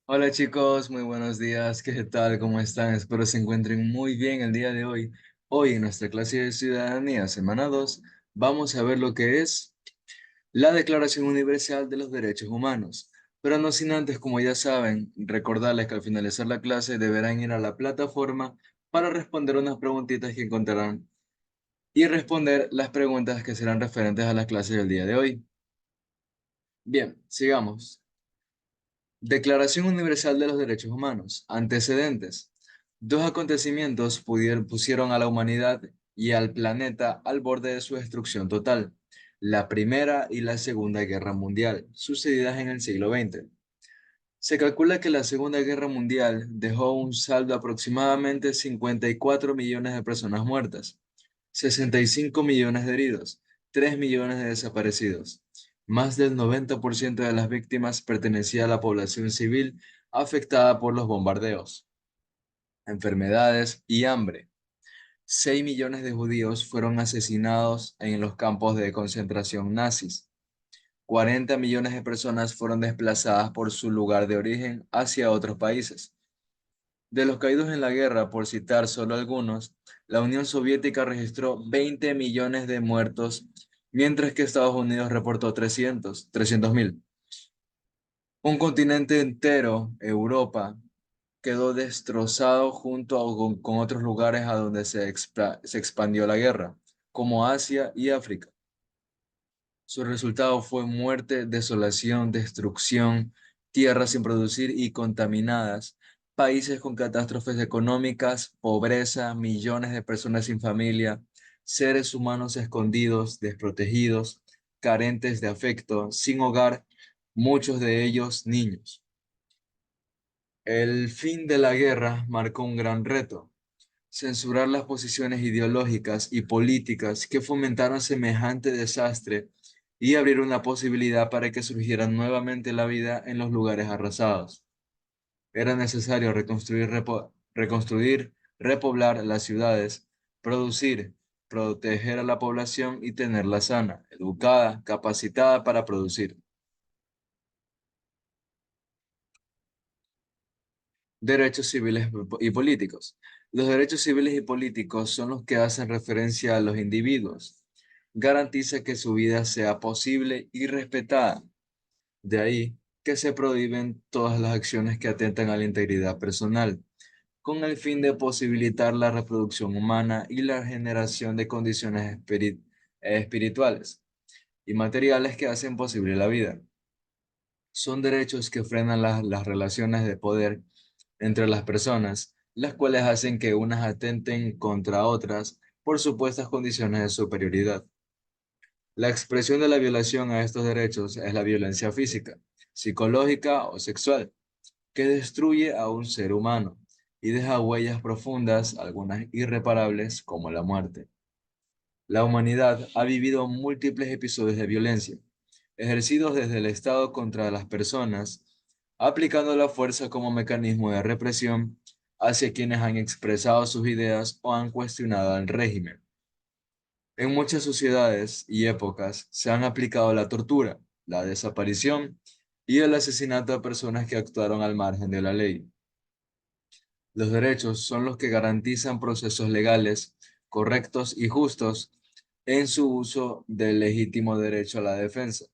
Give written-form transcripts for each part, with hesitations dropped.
Hola chicos, muy buenos días, ¿qué tal? ¿Cómo están? Espero se encuentren muy bien el día de hoy. Hoy en nuestra clase de Ciudadanía, semana 2, vamos a ver lo que es la Declaración Universal de los Derechos Humanos. Pero no sin antes, como ya saben, recordarles que al finalizar la clase deberán ir a la plataforma para responder unas preguntitas que encontrarán y responder las preguntas que serán referentes a las clases del día de hoy. Bien, sigamos. Declaración Universal de los Derechos Humanos. Antecedentes. Dos acontecimientos pusieron a la humanidad y al planeta al borde de su destrucción total. La Primera y la Segunda Guerra Mundial, sucedidas en el siglo XX. Se calcula que la Segunda Guerra Mundial dejó un saldo aproximadamente 54 millones de personas muertas, 65 millones de heridos, 3 millones de desaparecidos. Más del 90% de las víctimas pertenecía a la población civil afectada por los bombardeos, enfermedades y hambre. 6 millones de judíos fueron asesinados en los campos de concentración nazis. 40 millones de personas fueron desplazadas por su lugar de origen hacia otros países. De los caídos en la guerra, por citar solo algunos, la Unión Soviética registró 20 millones de muertos, mientras que Estados Unidos reportó 300.000. Un continente entero, Europa, quedó destrozado junto con otros lugares a donde se expandió la guerra, como Asia y África. Su resultado fue muerte, desolación, destrucción, tierras sin producir y contaminadas, países con catástrofes económicas, pobreza, millones de personas sin familia, seres humanos escondidos, desprotegidos, carentes de afecto, sin hogar, muchos de ellos niños. El fin de la guerra marcó un gran reto: censurar las posiciones ideológicas y políticas que fomentaron semejante desastre y abrir una posibilidad para que surgiera nuevamente la vida en los lugares arrasados. Era necesario reconstruir, repoblar las ciudades, producir, proteger a la población y tenerla sana, educada, capacitada para producir. Derechos civiles y políticos. Los derechos civiles y políticos son los que hacen referencia a los individuos. Garantiza que su vida sea posible y respetada. De ahí que se prohíben todas las acciones que atentan a la integridad personal, con el fin de posibilitar la reproducción humana y la generación de condiciones espirituales y materiales que hacen posible la vida. Son derechos que frenan las relaciones de poder entre las personas, las cuales hacen que unas atenten contra otras por supuestas condiciones de superioridad. La expresión de la violación a estos derechos es la violencia física, psicológica o sexual, que destruye a un ser humano y deja huellas profundas, algunas irreparables, como la muerte. La humanidad ha vivido múltiples episodios de violencia, ejercidos desde el Estado contra las personas, aplicando la fuerza como mecanismo de represión hacia quienes han expresado sus ideas o han cuestionado al régimen. En muchas sociedades y épocas se han aplicado la tortura, la desaparición y el asesinato a personas que actuaron al margen de la ley. Los derechos son los que garantizan procesos legales, correctos y justos en su uso del legítimo derecho a la defensa.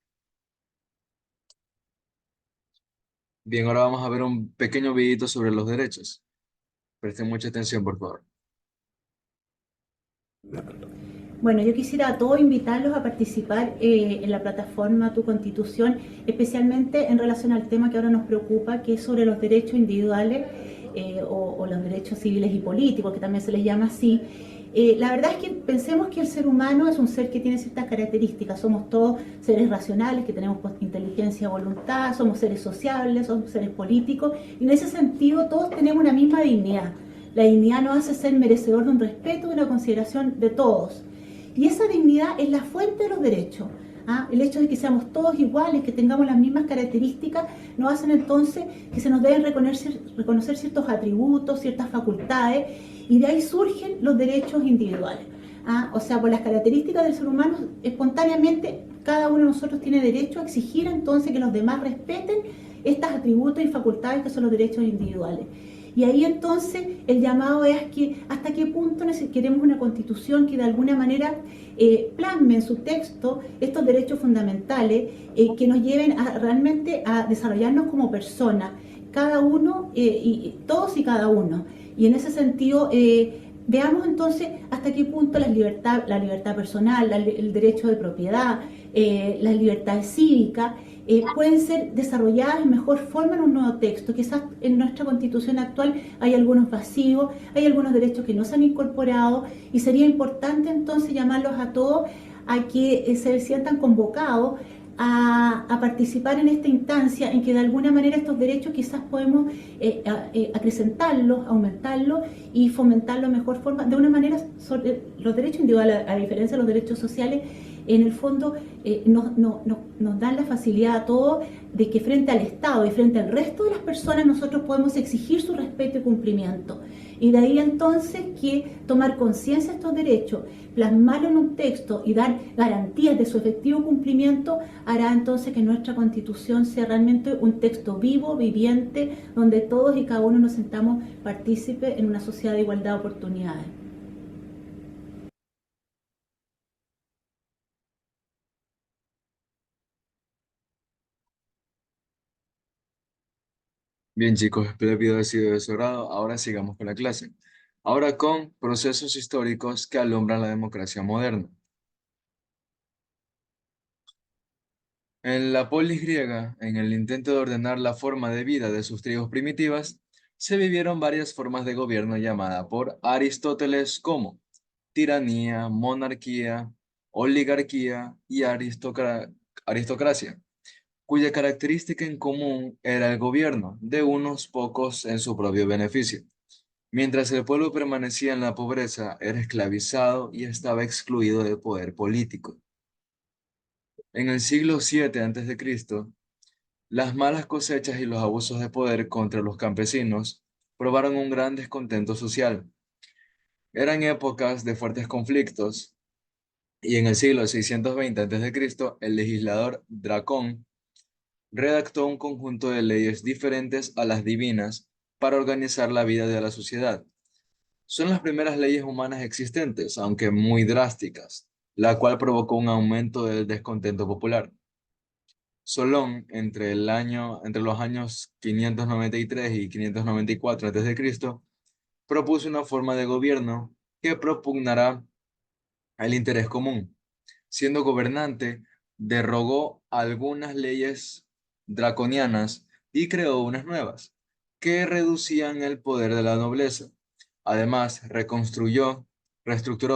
Bien, ahora vamos a ver un pequeño videito sobre los derechos. Presten mucha atención, por favor. Bueno, yo quisiera a todos invitarlos a participar en la plataforma Tu Constitución, especialmente en relación al tema que ahora nos preocupa, que es sobre los derechos individuales o los derechos civiles y políticos, que también se les llama así. La verdad es que pensemos que el ser humano es un ser que tiene ciertas características. Somos todos seres racionales, que tenemos inteligencia, voluntad, somos seres sociables, somos seres políticos, y en ese sentido todos tenemos una misma dignidad. La dignidad nos hace ser merecedor de un respeto y una consideración de todos. Y esa dignidad es la fuente de los derechos. ¿Ah? El hecho de que seamos todos iguales, que tengamos las mismas características, nos hacen entonces que se nos deben reconocer ciertos atributos, ciertas facultades, y de ahí surgen los derechos individuales. O sea, por las características del ser humano, espontáneamente cada uno de nosotros tiene derecho a exigir entonces que los demás respeten estos atributos y facultades que son los derechos individuales. Y ahí entonces el llamado es que hasta qué punto queremos una constitución que de alguna manera plasme en su texto estos derechos fundamentales que nos lleven realmente a desarrollarnos como personas, cada uno y todos y cada uno. Y en ese sentido, veamos entonces hasta qué punto la libertad personal, el derecho de propiedad, las libertades cívicas, pueden ser desarrolladas en mejor forma en un nuevo texto. Quizás en nuestra constitución actual hay algunos vacíos, hay algunos derechos que no se han incorporado y sería importante entonces llamarlos a todos a que se sientan convocados a participar en esta instancia en que de alguna manera estos derechos quizás podemos acrecentarlos, aumentarlos y fomentarlos de mejor forma. De una manera, los derechos individuales, a diferencia de los derechos sociales, en el fondo nos dan la facilidad a todos de que frente al Estado y frente al resto de las personas nosotros podemos exigir su respeto y cumplimiento. Y de ahí entonces que tomar conciencia de estos derechos, plasmarlo en un texto y dar garantías de su efectivo cumplimiento hará entonces que nuestra Constitución sea realmente un texto vivo, viviente, donde todos y cada uno nos sentamos partícipes en una sociedad de igualdad de oportunidades. Bien, chicos, espero el video haya sido de su agrado. Ahora sigamos con la clase. Ahora con procesos históricos que alumbran la democracia moderna. En la polis griega, en el intento de ordenar la forma de vida de sus tribus primitivas, se vivieron varias formas de gobierno llamada por Aristóteles como tiranía, monarquía, oligarquía y aristocracia, cuya característica en común era el gobierno de unos pocos en su propio beneficio. Mientras el pueblo permanecía en la pobreza, era esclavizado y estaba excluido del poder político. En el siglo VII a.C., las malas cosechas y los abusos de poder contra los campesinos probaron un gran descontento social. Eran épocas de fuertes conflictos y en el siglo 620 a.C., el legislador Dracón redactó un conjunto de leyes diferentes a las divinas para organizar la vida de la sociedad. Son las primeras leyes humanas existentes, aunque muy drásticas, la cual provocó un aumento del descontento popular. Solón, entre los años 593 y 594 a.C., propuso una forma de gobierno que propugnará el interés común. Siendo gobernante, derogó algunas leyes draconianas y creó unas nuevas, que reducían el poder de la nobleza. Además, reestructuró,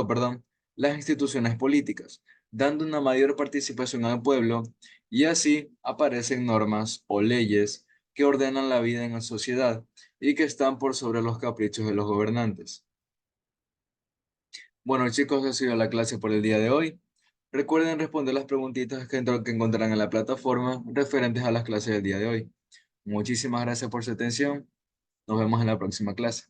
perdón, las instituciones políticas, dando una mayor participación al pueblo, y así aparecen normas o leyes que ordenan la vida en la sociedad y que están por sobre los caprichos de los gobernantes. Bueno, chicos, ha sido la clase por el día de hoy. Recuerden responder las preguntitas que encontrarán en la plataforma referentes a las clases del día de hoy. Muchísimas gracias por su atención. Nos vemos en la próxima clase.